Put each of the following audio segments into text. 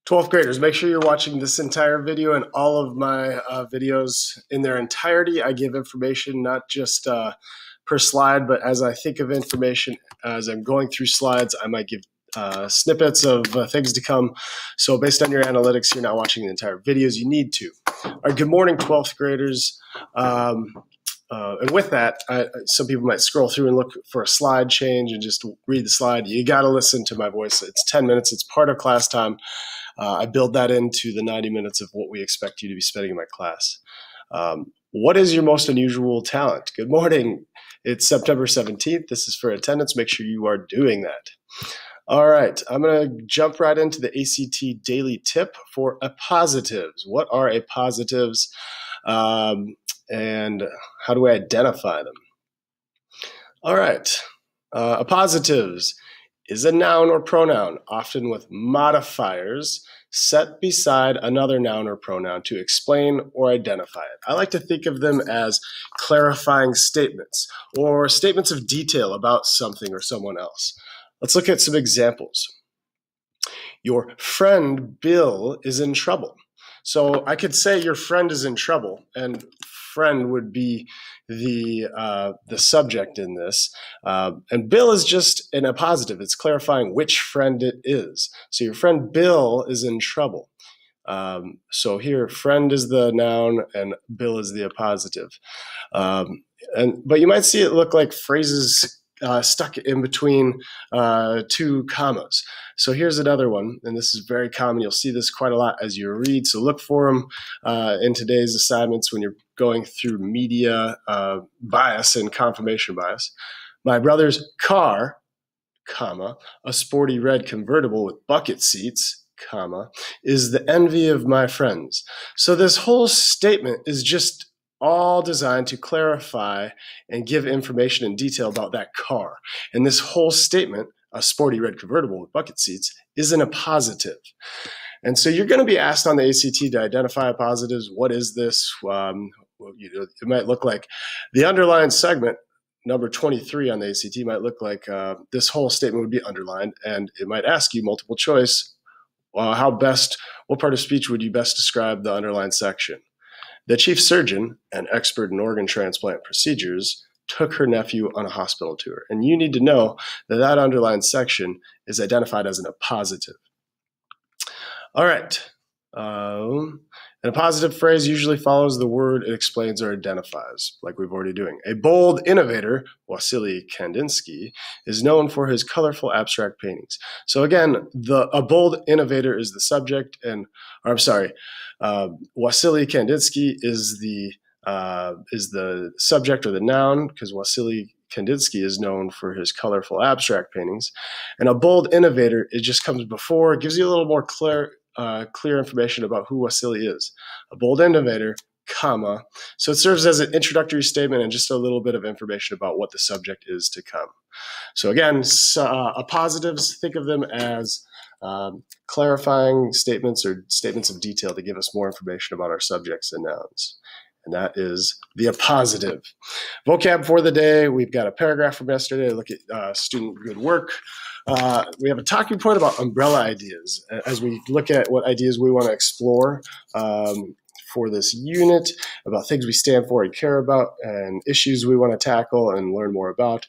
12th graders, make sure you're watching this entire video and all of my videos in their entirety. I give information not just per slide, but as I think of information as I'm going through slides, I might give snippets of things to come. So based on your analytics, you're not watching the entire videos. You need to. All right, good morning, 12th graders. And with that, some people might scroll through and look for a slide change and just read the slide. You got to listen to my voice. It's 10 minutes. It's part of class time. I build that into the 90 minutes of what we expect you to be spending in my class. What is your most unusual talent? Good morning. It's September 17th. This is for attendance. Make sure you are doing that. All right. I'm going to jump right into the ACT daily tip for appositives. What are appositives? And how do I identify them? All right. Appositives is a noun or pronoun, often with modifiers set beside another noun or pronoun to explain or identify it. I like to think of them as clarifying statements or statements of detail about something or someone else. Let's look at some examples. Your friend Bill is in trouble. So I could say your friend is in trouble, and friend would be the subject in this. And Bill is just an appositive. It's clarifying which friend it is. So your friend Bill is in trouble. So here, friend is the noun and Bill is the appositive. But you might see it look like phrases stuck in between two commas. So here's another one, and this is very common. You'll see this quite a lot as you read, so look for them in today's assignments when you're going through media bias and confirmation bias. My brother's car, comma, a sporty red convertible with bucket seats, comma, is the envy of my friends. So this whole statement is just all designed to clarify and give information in detail about that car. And this whole statement, a sporty red convertible with bucket seats, is an appositive. And so you're going to be asked on the ACT to identify appositives. What is this? It might look like the underlined segment, number 23 on the ACT, might look like this whole statement would be underlined, and it might ask you multiple choice, what part of speech would you best describe the underlined section? The chief surgeon, an expert in organ transplant procedures, took her nephew on a hospital tour. And you need to know that that underlined section is identified as an appositive. All right. An appositive phrase usually follows the word it explains or identifies, like we've already doing. A bold innovator, Wassily Kandinsky, is known for his colorful abstract paintings. So again, a bold innovator is the subject, Wassily Kandinsky is the subject or the noun, because Wassily Kandinsky is known for his colorful abstract paintings. And a bold innovator, it just comes before, it gives you a little more clear information about who Wassily is. A bold innovator, comma. So it serves as an introductory statement and just a little bit of information about what the subject is to come. So again, appositives, think of them as clarifying statements or statements of detail to give us more information about our subjects and nouns. And that is the appositive. Vocab for the day, we've got a paragraph from yesterday. Look at student good work. We have a talking point about umbrella ideas as we look at what ideas we want to explore for this unit, about things we stand for and care about, and issues we want to tackle and learn more about.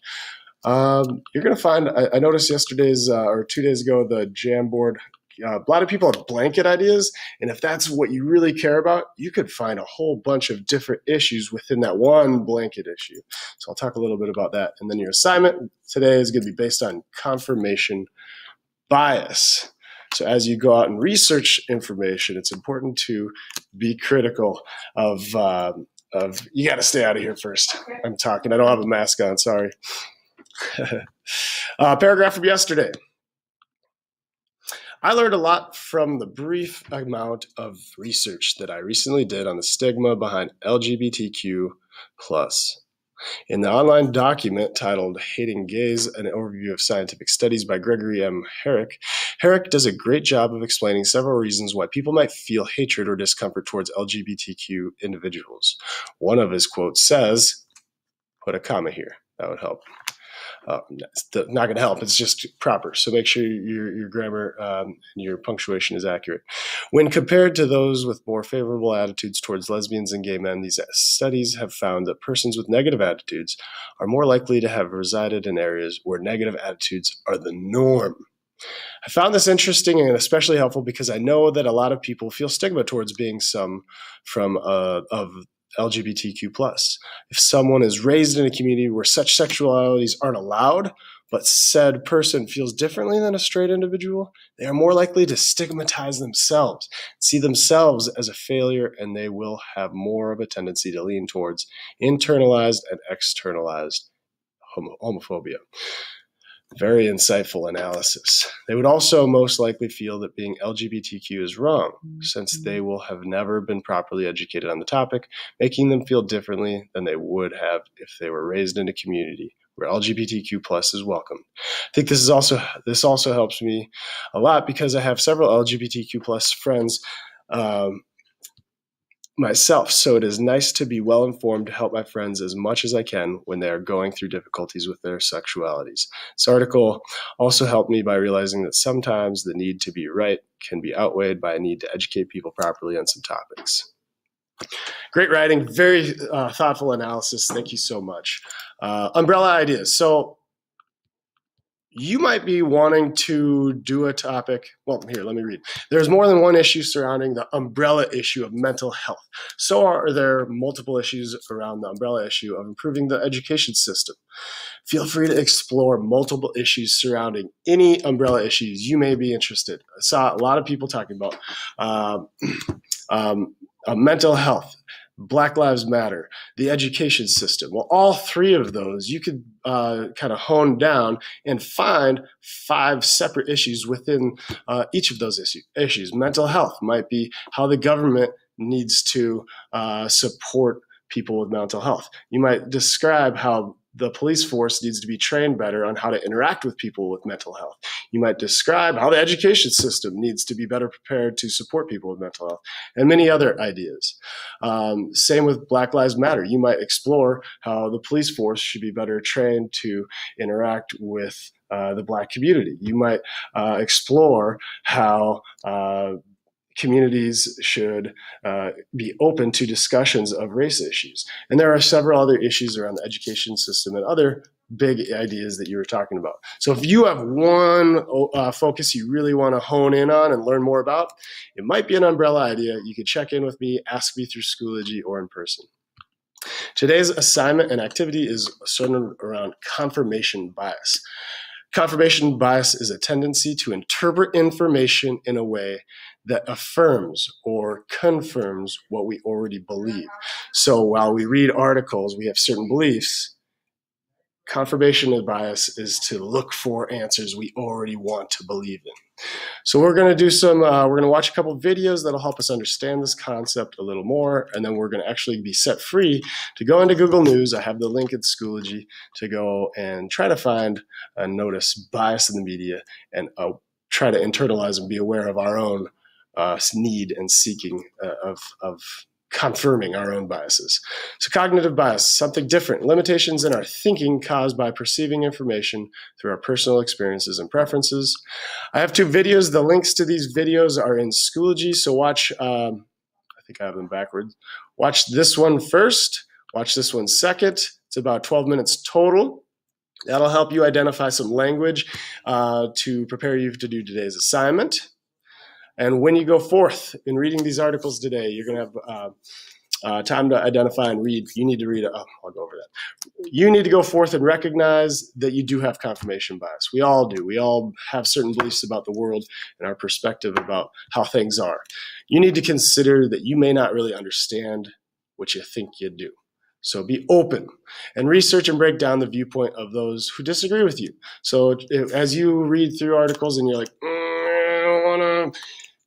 You're going to find, I noticed yesterday's or 2 days ago, the Jamboard, a lot of people have blanket ideas, and if that's what you really care about, you could find a whole bunch of different issues within that one blanket issue. So I'll talk a little bit about that. And then your assignment today is going to be based on confirmation bias. So as you go out and research information, it's important to be critical of you got to stay out of here first. I'm talking. I don't have a mask on. Sorry. Paragraph from yesterday. I learned a lot from the brief amount of research that I recently did on the stigma behind LGBTQ+. In the online document titled Hating Gays, an overview of scientific studies by Gregory M. Herrick, Herrick does a great job of explaining several reasons why people might feel hatred or discomfort towards LGBTQ individuals. One of his quotes says, put a comma here, that would help. It's not going to help. It's just proper. So make sure your grammar and your punctuation is accurate. When compared to those with more favorable attitudes towards lesbians and gay men, these studies have found that persons with negative attitudes are more likely to have resided in areas where negative attitudes are the norm. I found this interesting and especially helpful because I know that a lot of people feel stigma towards being of LGBTQ+. If someone is raised in a community where such sexualities aren't allowed, but said person feels differently than a straight individual, they are more likely to stigmatize themselves, see themselves as a failure, and they will have more of a tendency to lean towards internalized and externalized homophobia. Very insightful analysis. They would also most likely feel that being LGBTQ is wrong, since they will have never been properly educated on the topic, making them feel differently than they would have if they were raised in a community where LGBTQ+ is welcomed. I think this also helps me a lot because I have several LGBTQ+ friends myself, so it is nice to be well informed to help my friends as much as I can when they are going through difficulties with their sexualities. This article also helped me by realizing that sometimes the need to be right can be outweighed by a need to educate people properly on some topics. Great writing, very thoughtful analysis. Thank you so much. Umbrella ideas. So you might be wanting to do a topic. Well, here, let me read. There's more than one issue surrounding the umbrella issue of mental health. So are there multiple issues around the umbrella issue of improving the education system. Feel free to explore multiple issues surrounding any umbrella issues you may be interested. I saw a lot of people talking about mental health, Black Lives Matter, the education system. Well, all three of those you could kind of hone down and find 5 separate issues within each of those issues. Mental health might be how the government needs to support people with mental health. You might describe how the police force needs to be trained better on how to interact with people with mental health. You might describe how the education system needs to be better prepared to support people with mental health, and many other ideas. Same with Black Lives Matter. You might explore how the police force should be better trained to interact with the Black community. You might explore how communities should be open to discussions of race issues. And there are several other issues around the education system and other big ideas that you were talking about. So if you have one focus you really want to hone in on and learn more about, it might be an umbrella idea. You could check in with me, ask me through Schoology or in person. Today's assignment and activity is centered around confirmation bias. Confirmation bias is a tendency to interpret information in a way that affirms or confirms what we already believe. So while we read articles, we have certain beliefs. Confirmation bias is to look for answers we already want to believe in. So we're going to do we're going to watch a couple of videos that'll help us understand this concept a little more, and then we're going to actually be set free to go into Google News. I have the link at Schoology to go and try to find and notice bias in the media and try to internalize and be aware of our own need and seeking of confirming our own biases. So cognitive bias, something different, limitations in our thinking caused by perceiving information through our personal experiences and preferences. I have 2 videos. The links to these videos are in Schoology, so watch, I think I have them backwards. Watch this one first, watch this one second. It's about 12 minutes total. That'll help you identify some language to prepare you to do today's assignment. And when you go forth in reading these articles today, you're going to have time to identify and read. You need to read. I'll go over that. You need to go forth and recognize that you do have confirmation bias. We all do. We all have certain beliefs about the world and our perspective about how things are. You need to consider that you may not really understand what you think you do. So be open and research and break down the viewpoint of those who disagree with you. So as you read through articles and you're like, I don't want to,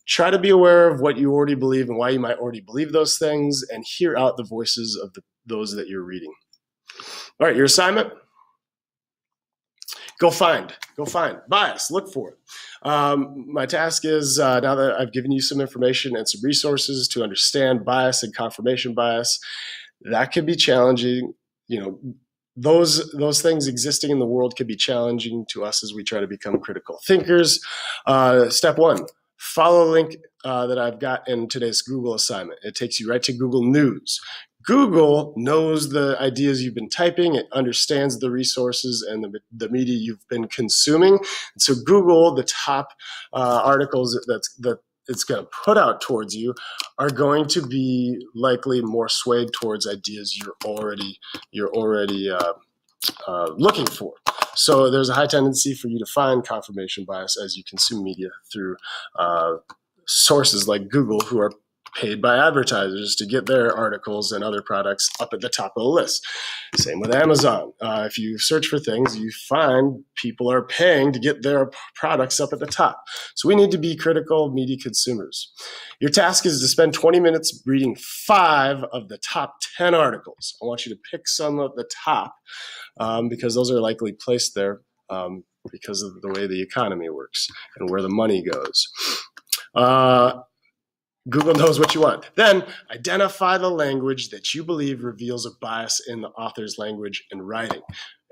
try to be aware of what you already believe and why you might already believe those things, and hear out the voices of those that you're reading. All right, your assignment, go find bias, look for it. My task is, now that I've given you some information and some resources to understand bias and confirmation bias, that could be challenging. You know, those things existing in the world could be challenging to us as we try to become critical thinkers. Step one, follow a link that I've got in today's Google assignment. It takes you right to Google News. Google knows the ideas you've been typing. It understands the resources and the media you've been consuming. And so Google, the top articles that it's going to put out towards you are going to be likely more swayed towards ideas you're already looking for. So there's a high tendency for you to find confirmation bias as you consume media through sources like Google, who are paid by advertisers to get their articles and other products up at the top of the list. Same with Amazon. If you search for things, you find people are paying to get their products up at the top. So we need to be critical media consumers. Your task is to spend 20 minutes reading 5 of the top 10 articles. I want you to pick some at the top because those are likely placed there because of the way the economy works and where the money goes. Google knows what you want. Then identify the language that you believe reveals a bias in the author's language and writing.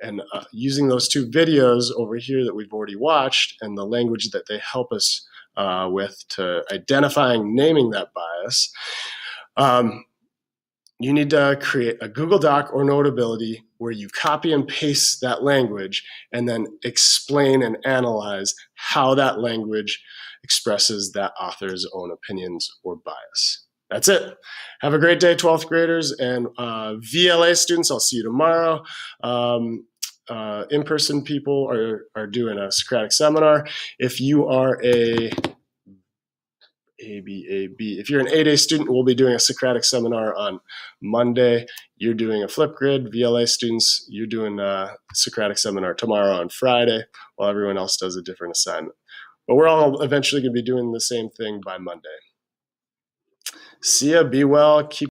And using those 2 videos over here that we've already watched and the language that they help us with to identifying, naming that bias, you need to create a Google Doc or Notability where you copy and paste that language and then explain and analyze how that language expresses that author's own opinions or bias. That's it. Have a great day, 12th graders and VLA students. I'll see you tomorrow. In-person people are doing a Socratic seminar. If you are if you're an 8A student, we'll be doing a Socratic seminar on Monday. You're doing a Flipgrid. VLA students, you're doing a Socratic seminar tomorrow on Friday, while everyone else does a different assignment. But we're all eventually going to be doing the same thing by Monday. See ya. Be well. Keep